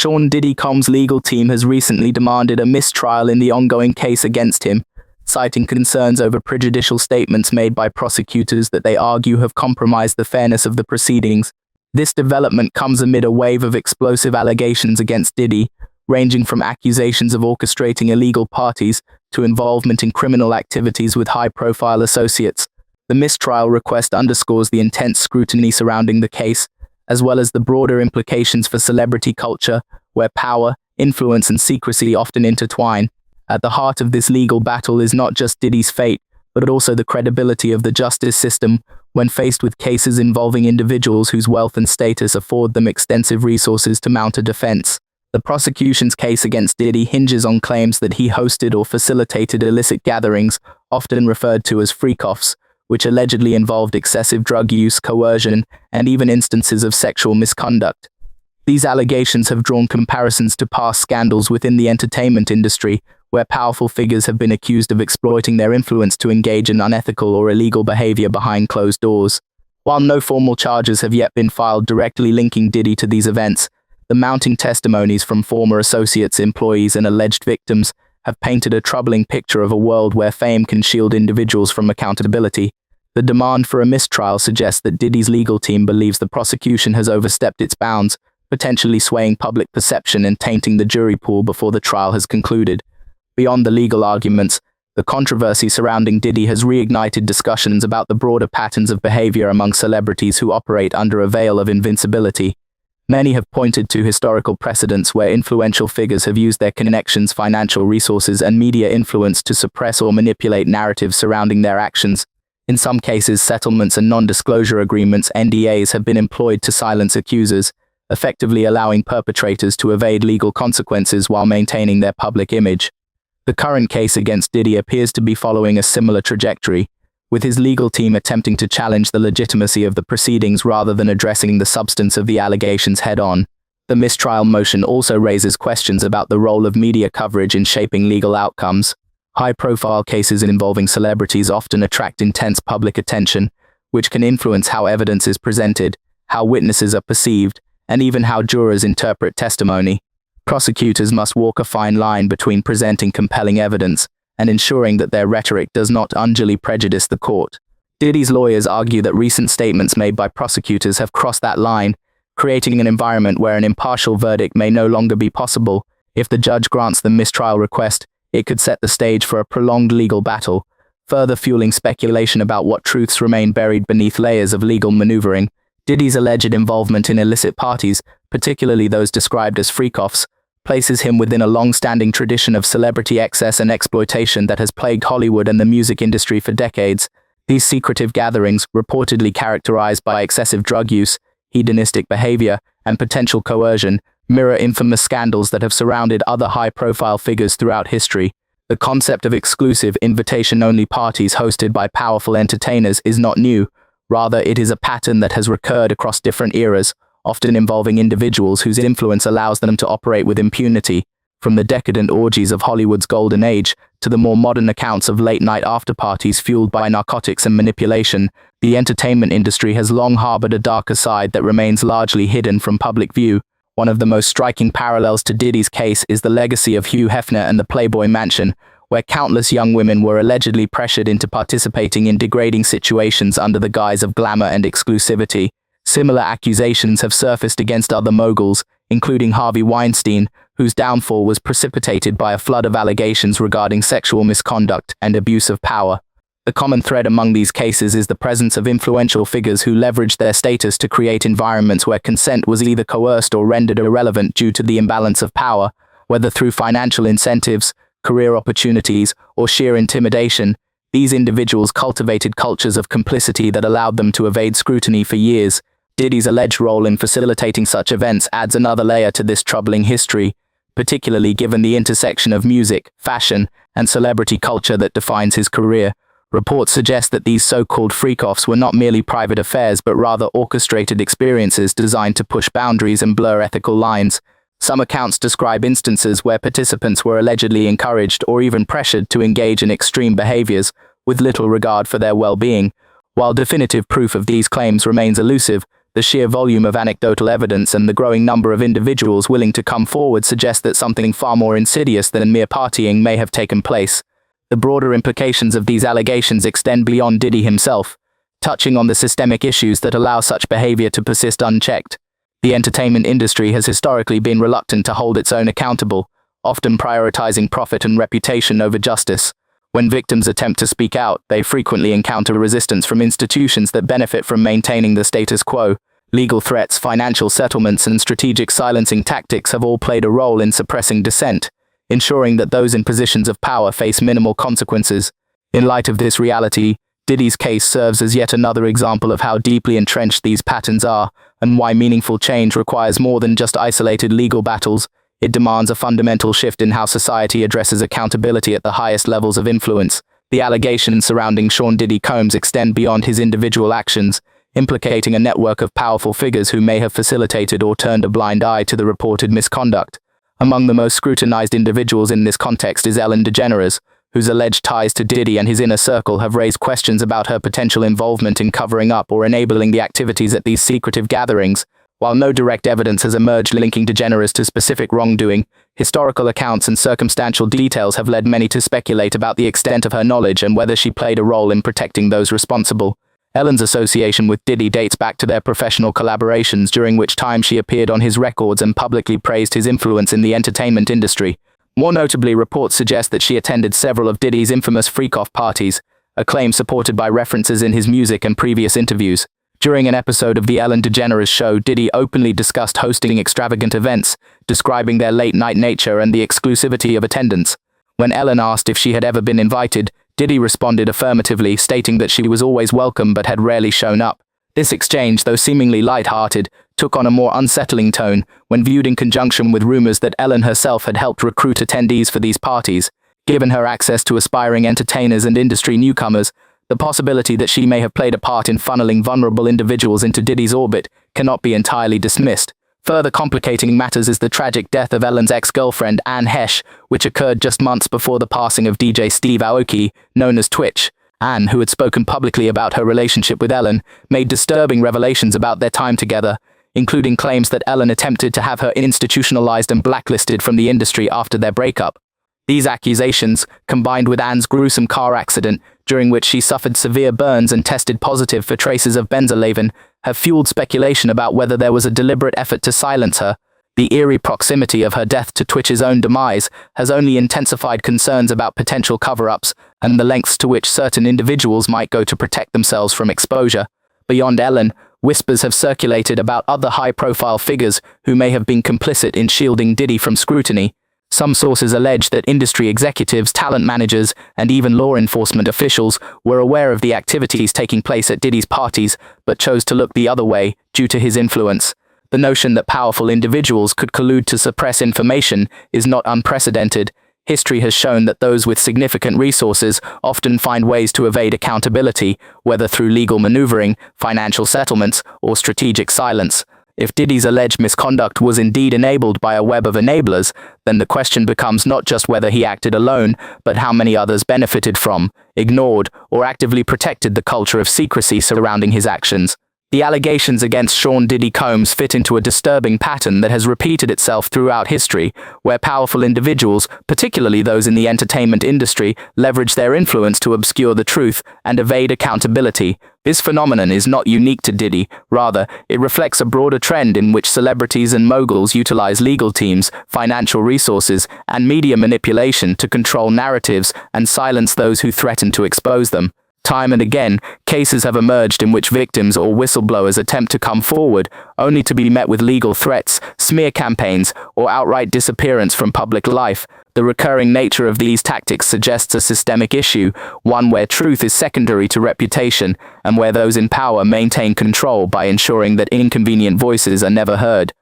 Sean Diddy Combs' legal team has recently demanded a mistrial in the ongoing case against him, citing concerns over prejudicial statements made by prosecutors that they argue have compromised the fairness of the proceedings. This development comes amid a wave of explosive allegations against Diddy, ranging from accusations of orchestrating illegal parties to involvement in criminal activities with high-profile associates. The mistrial request underscores the intense scrutiny surrounding the case, as well as the broader implications for celebrity culture, where power, influence, and secrecy often intertwine. At the heart of this legal battle is not just Diddy's fate, but also the credibility of the justice system when faced with cases involving individuals whose wealth and status afford them extensive resources to mount a defense. The prosecution's case against Diddy hinges on claims that he hosted or facilitated illicit gatherings, often referred to as freak-offs, which allegedly involved excessive drug use, coercion, and even instances of sexual misconduct. These allegations have drawn comparisons to past scandals within the entertainment industry, where powerful figures have been accused of exploiting their influence to engage in unethical or illegal behavior behind closed doors. While no formal charges have yet been filed directly linking Diddy to these events, the mounting testimonies from former associates, employees, and alleged victims have painted a troubling picture of a world where fame can shield individuals from accountability. The demand for a mistrial suggests that Diddy's legal team believes the prosecution has overstepped its bounds, potentially swaying public perception and tainting the jury pool before the trial has concluded. Beyond the legal arguments, the controversy surrounding Diddy has reignited discussions about the broader patterns of behavior among celebrities who operate under a veil of invincibility. Many have pointed to historical precedents where influential figures have used their connections, financial resources, and media influence to suppress or manipulate narratives surrounding their actions. In some cases, settlements and non-disclosure agreements (NDAs) have been employed to silence accusers, effectively allowing perpetrators to evade legal consequences while maintaining their public image. The current case against Diddy appears to be following a similar trajectory, with his legal team attempting to challenge the legitimacy of the proceedings rather than addressing the substance of the allegations head-on. The mistrial motion also raises questions about the role of media coverage in shaping legal outcomes. High-profile cases involving celebrities often attract intense public attention, which can influence how evidence is presented, how witnesses are perceived, and even how jurors interpret testimony. Prosecutors must walk a fine line between presenting compelling evidence and ensuring that their rhetoric does not unduly prejudice the court. Diddy's lawyers argue that recent statements made by prosecutors have crossed that line, creating an environment where an impartial verdict may no longer be possible. If the judge grants the mistrial request, it could set the stage for a prolonged legal battle, further fueling speculation about what truths remain buried beneath layers of legal maneuvering. Diddy's alleged involvement in illicit parties, particularly those described as freak-offs, places him within a long-standing tradition of celebrity excess and exploitation that has plagued Hollywood and the music industry for decades. These secretive gatherings, reportedly characterized by excessive drug use, hedonistic behavior, and potential coercion, mirror infamous scandals that have surrounded other high-profile figures throughout history. The concept of exclusive, invitation-only parties hosted by powerful entertainers is not new. Rather, it is a pattern that has recurred across different eras, often involving individuals whose influence allows them to operate with impunity. From the decadent orgies of Hollywood's golden age to the more modern accounts of late-night after-parties fueled by narcotics and manipulation, the entertainment industry has long harbored a darker side that remains largely hidden from public view. One of the most striking parallels to Diddy's case is the legacy of Hugh Hefner and the Playboy Mansion, where countless young women were allegedly pressured into participating in degrading situations under the guise of glamour and exclusivity. Similar accusations have surfaced against other moguls, including Harvey Weinstein, whose downfall was precipitated by a flood of allegations regarding sexual misconduct and abuse of power. The common thread among these cases is the presence of influential figures who leveraged their status to create environments where consent was either coerced or rendered irrelevant due to the imbalance of power, whether through financial incentives, career opportunities, or sheer intimidation. These individuals cultivated cultures of complicity that allowed them to evade scrutiny for years. Diddy's alleged role in facilitating such events adds another layer to this troubling history, particularly given the intersection of music, fashion, and celebrity culture that defines his career. Reports suggest that these so-called freak-offs were not merely private affairs but rather orchestrated experiences designed to push boundaries and blur ethical lines. Some accounts describe instances where participants were allegedly encouraged or even pressured to engage in extreme behaviors, with little regard for their well-being. While definitive proof of these claims remains elusive, The sheer volume of anecdotal evidence and the growing number of individuals willing to come forward suggest that something far more insidious than mere partying may have taken place. The broader implications of these allegations extend beyond Diddy himself, touching on the systemic issues that allow such behavior to persist unchecked. The entertainment industry has historically been reluctant to hold its own accountable, often prioritizing profit and reputation over justice. When victims attempt to speak out, they frequently encounter resistance from institutions that benefit from maintaining the status quo. Legal threats, financial settlements, and strategic silencing tactics have all played a role in suppressing dissent, ensuring that those in positions of power face minimal consequences. In light of this reality, Diddy's case serves as yet another example of how deeply entrenched these patterns are, and why meaningful change requires more than just isolated legal battles. It demands a fundamental shift in how society addresses accountability at the highest levels of influence. The allegations surrounding Sean Diddy Combs extend beyond his individual actions, implicating a network of powerful figures who may have facilitated or turned a blind eye to the reported misconduct. Among the most scrutinized individuals in this context is Ellen DeGeneres, whose alleged ties to Diddy and his inner circle have raised questions about her potential involvement in covering up or enabling the activities at these secretive gatherings. While no direct evidence has emerged linking DeGeneres to specific wrongdoing, historical accounts and circumstantial details have led many to speculate about the extent of her knowledge and whether she played a role in protecting those responsible. Ellen's association with Diddy dates back to their professional collaborations, during which time she appeared on his records and publicly praised his influence in the entertainment industry. More notably, reports suggest that she attended several of Diddy's infamous freak-off parties, a claim supported by references in his music and previous interviews. During an episode of The Ellen DeGeneres Show, Diddy openly discussed hosting extravagant events, describing their late-night nature and the exclusivity of attendance. When Ellen asked if she had ever been invited, Diddy responded affirmatively, stating that she was always welcome but had rarely shown up. This exchange, though seemingly light-hearted, took on a more unsettling tone when viewed in conjunction with rumors that Ellen herself had helped recruit attendees for these parties. Given her access to aspiring entertainers and industry newcomers, the possibility that she may have played a part in funneling vulnerable individuals into Diddy's orbit cannot be entirely dismissed. Further complicating matters is the tragic death of Ellen's ex-girlfriend, Anne Hesh, which occurred just months before the passing of DJ Steve Aoki, known as Twitch. Anne, who had spoken publicly about her relationship with Ellen, made disturbing revelations about their time together, including claims that Ellen attempted to have her institutionalized and blacklisted from the industry after their breakup. These accusations, combined with Anne's gruesome car accident, during which she suffered severe burns and tested positive for traces of benzolavin, have fueled speculation about whether there was a deliberate effort to silence her. The eerie proximity of her death to Twitch's own demise has only intensified concerns about potential cover-ups and the lengths to which certain individuals might go to protect themselves from exposure. Beyond Ellen, whispers have circulated about other high-profile figures who may have been complicit in shielding Diddy from scrutiny. Some sources allege that industry executives, talent managers, and even law enforcement officials were aware of the activities taking place at Diddy's parties, but chose to look the other way due to his influence. The notion that powerful individuals could collude to suppress information is not unprecedented. History has shown that those with significant resources often find ways to evade accountability, whether through legal maneuvering, financial settlements, or strategic silence. If Diddy's alleged misconduct was indeed enabled by a web of enablers, then the question becomes not just whether he acted alone, but how many others benefited from, ignored, or actively protected the culture of secrecy surrounding his actions. The allegations against Sean Diddy Combs fit into a disturbing pattern that has repeated itself throughout history, where powerful individuals, particularly those in the entertainment industry, leverage their influence to obscure the truth and evade accountability. This phenomenon is not unique to Diddy. Rather, it reflects a broader trend in which celebrities and moguls utilize legal teams, financial resources, and media manipulation to control narratives and silence those who threaten to expose them. Time and again, cases have emerged in which victims or whistleblowers attempt to come forward, only to be met with legal threats, smear campaigns, or outright disappearance from public life. The recurring nature of these tactics suggests a systemic issue, one where truth is secondary to reputation, and where those in power maintain control by ensuring that inconvenient voices are never heard.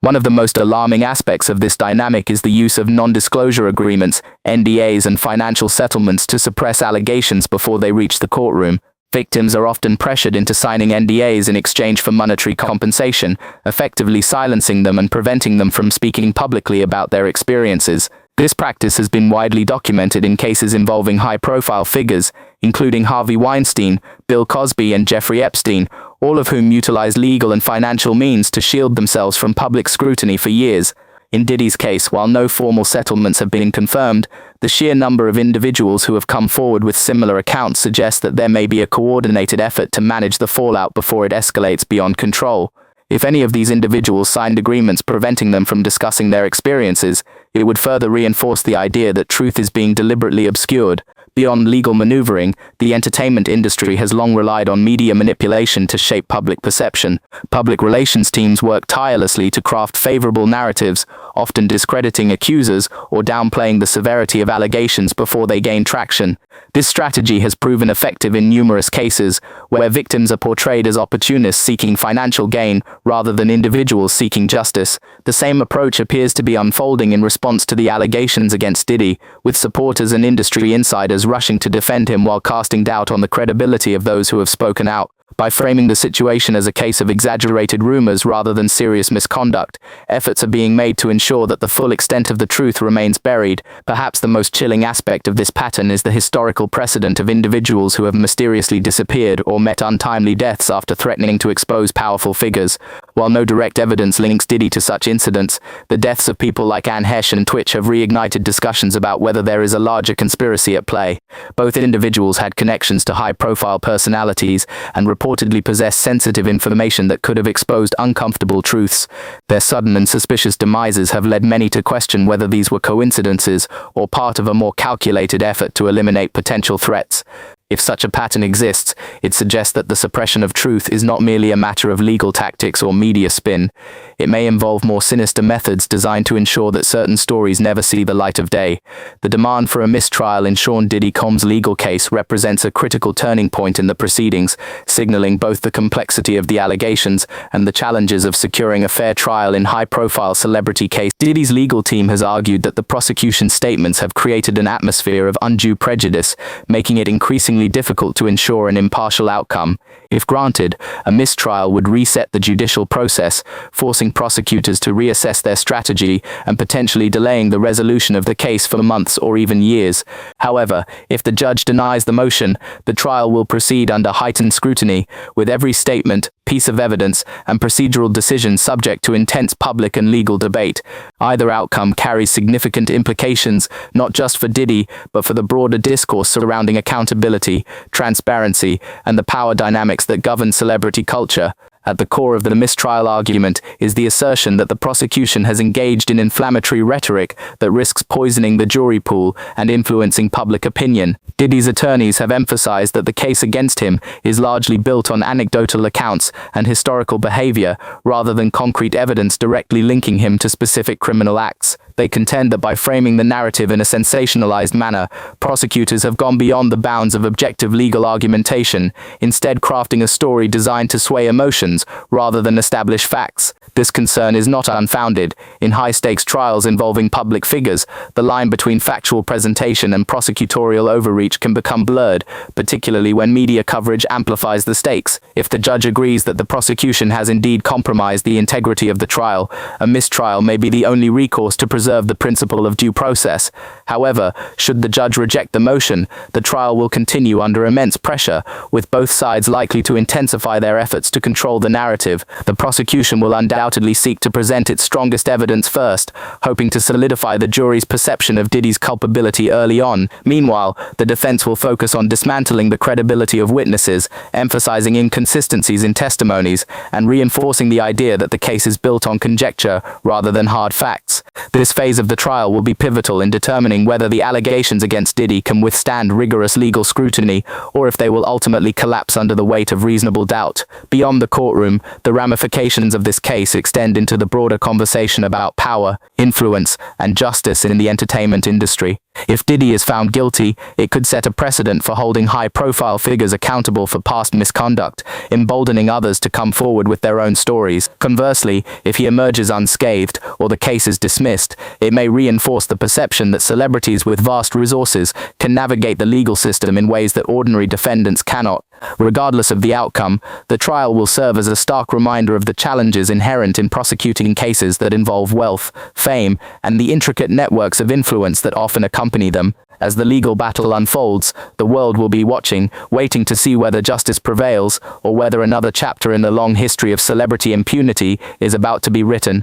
One of the most alarming aspects of this dynamic is the use of non-disclosure agreements, NDAs, and financial settlements to suppress allegations before they reach the courtroom. Victims are often pressured into signing NDAs in exchange for monetary compensation, effectively silencing them and preventing them from speaking publicly about their experiences. This practice has been widely documented in cases involving high-profile figures, including Harvey Weinstein, Bill Cosby, and Jeffrey Epstein, all of whom utilized legal and financial means to shield themselves from public scrutiny for years. In Diddy's case, while no formal settlements have been confirmed, the sheer number of individuals who have come forward with similar accounts suggests that there may be a coordinated effort to manage the fallout before it escalates beyond control. If any of these individuals signed agreements preventing them from discussing their experiences, it would further reinforce the idea that truth is being deliberately obscured. Beyond legal maneuvering, the entertainment industry has long relied on media manipulation to shape public perception. Public relations teams work tirelessly to craft favorable narratives, often discrediting accusers or downplaying the severity of allegations before they gain traction. This strategy has proven effective in numerous cases, where victims are portrayed as opportunists seeking financial gain rather than individuals seeking justice. The same approach appears to be unfolding in response to the allegations against Diddy, with supporters and industry insiders rushing to defend him while casting doubt on the credibility of those who have spoken out. By framing the situation as a case of exaggerated rumors rather than serious misconduct, efforts are being made to ensure that the full extent of the truth remains buried. Perhaps the most chilling aspect of this pattern is the historical precedent of individuals who have mysteriously disappeared or met untimely deaths after threatening to expose powerful figures. While no direct evidence links Diddy to such incidents, the deaths of people like Anne Heche and Twitch have reignited discussions about whether there is a larger conspiracy at play. Both individuals had connections to high-profile personalities and reportedly possessed sensitive information that could have exposed uncomfortable truths. Their sudden and suspicious demises have led many to question whether these were coincidences or part of a more calculated effort to eliminate potential threats. If such a pattern exists, it suggests that the suppression of truth is not merely a matter of legal tactics or media spin. It may involve more sinister methods designed to ensure that certain stories never see the light of day. The demand for a mistrial in Sean Diddy Combs' legal case represents a critical turning point in the proceedings, signaling both the complexity of the allegations and the challenges of securing a fair trial in high-profile celebrity case. Diddy's legal team has argued that the prosecution's statements have created an atmosphere of undue prejudice, making it increasingly difficult to ensure an impartial outcome. If granted, a mistrial would reset the judicial process, forcing prosecutors to reassess their strategy and potentially delaying the resolution of the case for months or even years. However, if the judge denies the motion, the trial will proceed under heightened scrutiny, with every statement, piece of evidence, and procedural decision subject to intense public and legal debate. Either outcome carries significant implications, not just for Diddy, but for the broader discourse surrounding accountability, transparency, and the power dynamics that govern celebrity culture. At the core of the mistrial argument is the assertion that the prosecution has engaged in inflammatory rhetoric that risks poisoning the jury pool and influencing public opinion. Diddy's attorneys have emphasized that the case against him is largely built on anecdotal accounts and historical behavior, rather than concrete evidence directly linking him to specific criminal acts. They contend that by framing the narrative in a sensationalized manner, prosecutors have gone beyond the bounds of objective legal argumentation, instead crafting a story designed to sway emotions rather than establish facts. This concern is not unfounded. In high-stakes trials involving public figures, the line between factual presentation and prosecutorial overreach can become blurred, particularly when media coverage amplifies the stakes. If the judge agrees that the prosecution has indeed compromised the integrity of the trial, a mistrial may be the only recourse to preserve the principle of due process. However, should the judge reject the motion, the trial will continue under immense pressure, with both sides likely to intensify their efforts to control the narrative. The prosecution will undoubtedly seek to present its strongest evidence first, hoping to solidify the jury's perception of Diddy's culpability early on. Meanwhile, the defense will focus on dismantling the credibility of witnesses, emphasizing inconsistencies in testimonies, and reinforcing the idea that the case is built on conjecture rather than hard facts. This phase of the trial will be pivotal in determining whether the allegations against Diddy can withstand rigorous legal scrutiny, or if they will ultimately collapse under the weight of reasonable doubt. Beyond the courtroom, the ramifications of this case extend into the broader conversation about power, influence, and justice in the entertainment industry. If Diddy is found guilty, it could set a precedent for holding high-profile figures accountable for past misconduct, emboldening others to come forward with their own stories. Conversely, if he emerges unscathed, or the case is dismissed, it may reinforce the perception that celebrities with vast resources can navigate the legal system in ways that ordinary defendants cannot. Regardless of the outcome, the trial will serve as a stark reminder of the challenges inherent in prosecuting cases that involve wealth, fame, and the intricate networks of influence that often accompany them. As the legal battle unfolds, the world will be watching, waiting to see whether justice prevails, or whether another chapter in the long history of celebrity impunity is about to be written.